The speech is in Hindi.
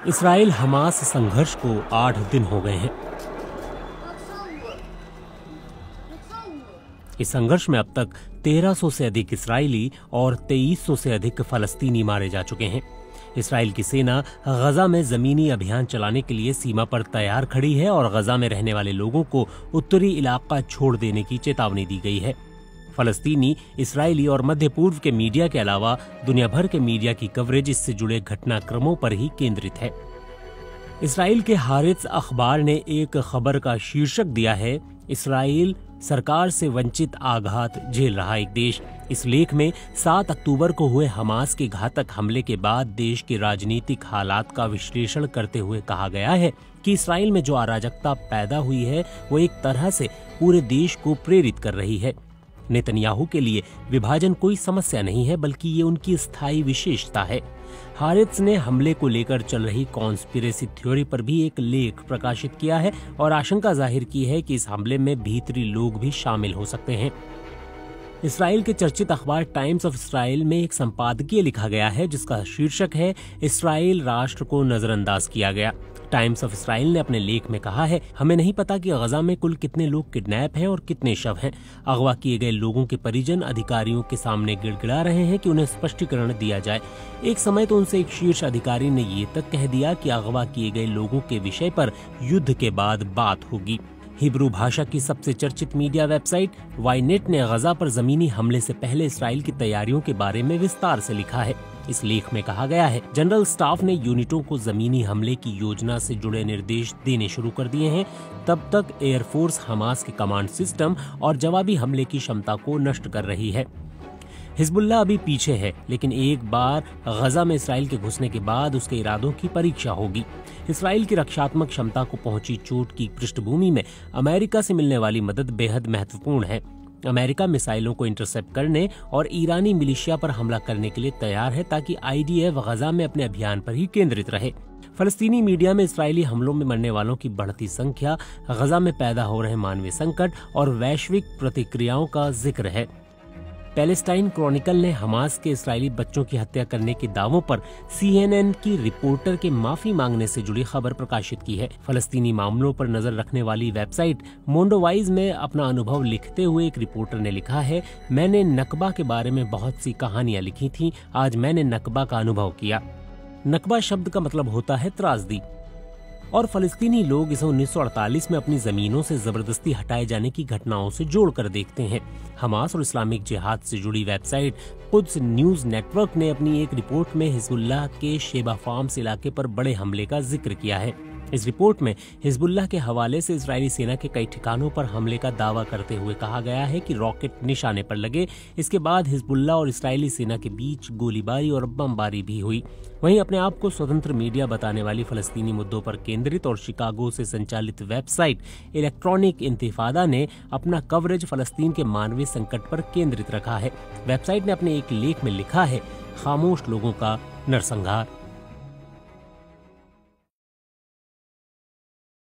इसराइल हमास संघर्ष को 8 दिन हो गए हैं। इस संघर्ष में अब तक 1300 से अधिक इसराइली और 2300 से अधिक फलस्तीनी मारे जा चुके हैं। इसराइल की सेना गजा में जमीनी अभियान चलाने के लिए सीमा पर तैयार खड़ी है और गजा में रहने वाले लोगों को उत्तरी इलाका छोड़ देने की चेतावनी दी गई है। फलस्तीनी, इसराइली और मध्य पूर्व के मीडिया के अलावा दुनिया भर के मीडिया की कवरेज इससे जुड़े घटनाक्रमों पर ही केंद्रित है। इसराइल के हारित्ज अखबार ने एक खबर का शीर्षक दिया है, इसराइल सरकार से वंचित आघात झेल रहा एक देश। इस लेख में 7 अक्टूबर को हुए हमास के घातक हमले के बाद देश के राजनीतिक हालात का विश्लेषण करते हुए कहा गया है कि इसराइल में जो अराजकता पैदा हुई है वो एक तरह से पूरे देश को प्रेरित कर रही है। नेतन्याहू के लिए विभाजन कोई समस्या नहीं है, बल्कि ये उनकी स्थायी विशेषता है। हारित्ज ने हमले को लेकर चल रही कॉन्स्पिरेसी थ्योरी पर भी एक लेख प्रकाशित किया है और आशंका जाहिर की है कि इस हमले में भीतरी लोग भी शामिल हो सकते हैं। इसराइल के चर्चित अखबार टाइम्स ऑफ इसराइल में एक संपादकीय लिखा गया है जिसका शीर्षक है, इसराइल राष्ट्र को नजरअंदाज किया गया। टाइम्स ऑफ इसराइल ने अपने लेख में कहा है, हमें नहीं पता कि गजा में कुल कितने लोग किडनैप हैं और कितने शव हैं। अगवा किए गए लोगों के परिजन अधिकारियों के सामने गिड़गिड़ा रहे हैं कि उन्हें स्पष्टीकरण दिया जाए। एक समय तो उनसे एक शीर्ष अधिकारी ने ये तक कह दिया कि अगवा किए गए लोगों के विषय पर युद्ध के बाद बात होगी। हिब्रू भाषा की सबसे चर्चित मीडिया वेबसाइट वाईनेट ने गजा पर जमीनी हमले से पहले इसराइल की तैयारियों के बारे में विस्तार से लिखा है। इस लेख में कहा गया है, जनरल स्टाफ ने यूनिटों को जमीनी हमले की योजना से जुड़े निर्देश देने शुरू कर दिए हैं। तब तक एयरफोर्स हमास के कमांड सिस्टम और जवाबी हमले की क्षमता को नष्ट कर रही है। हिजबुल्लाह अभी पीछे है, लेकिन एक बार गजा में इसराइल के घुसने के बाद उसके इरादों की परीक्षा होगी। इसराइल की रक्षात्मक क्षमता को पहुंची चोट की पृष्ठभूमि में अमेरिका से मिलने वाली मदद बेहद महत्वपूर्ण है। अमेरिका मिसाइलों को इंटरसेप्ट करने और ईरानी मिलिशिया पर हमला करने के लिए तैयार है ताकि IDF गजा में अपने अभियान पर ही केंद्रित रहे। फलस्तीनी मीडिया में इसराइली हमलों में मरने वालों की बढ़ती संख्या, गजा में पैदा हो रहे मानवीय संकट और वैश्विक प्रतिक्रियाओं का जिक्र है। पैलेस्टाइन क्रॉनिकल ने हमास के इसराइली बच्चों की हत्या करने के दावों पर CNN की रिपोर्टर के माफी मांगने से जुड़ी खबर प्रकाशित की है। फलस्तीनी मामलों पर नजर रखने वाली वेबसाइट मोंडोवाइज में अपना अनुभव लिखते हुए एक रिपोर्टर ने लिखा है, मैंने नकबा के बारे में बहुत सी कहानियां लिखी थी, आज मैंने नकबा का अनुभव किया। नकबा शब्द का मतलब होता है त्रासदी, और फलस्तीनी लोग इसे 1948 में अपनी जमीनों से जबरदस्ती हटाए जाने की घटनाओं से जोड़कर देखते हैं। हमास और इस्लामिक जिहाद से जुड़ी वेबसाइट कुद्स न्यूज नेटवर्क ने अपनी एक रिपोर्ट में हिजबुल्लाह के शेबा फार्म्स इलाके पर बड़े हमले का जिक्र किया है। इस रिपोर्ट में हिजबुल्लाह के हवाले से इजरायली सेना के कई ठिकानों पर हमले का दावा करते हुए कहा गया है कि रॉकेट निशाने पर लगे। इसके बाद हिजबुल्लाह और इजरायली सेना के बीच गोलीबारी और बमबारी भी हुई। वहीं अपने आप को स्वतंत्र मीडिया बताने वाली फलस्तीनी मुद्दों पर केंद्रित और शिकागो से संचालित वेबसाइट इलेक्ट्रॉनिक इंतिफादा ने अपना कवरेज फलस्तीन के मानवीय संकट पर केंद्रित रखा है। वेबसाइट ने अपने एक लेख में लिखा है, खामोश लोगों का नरसंहार।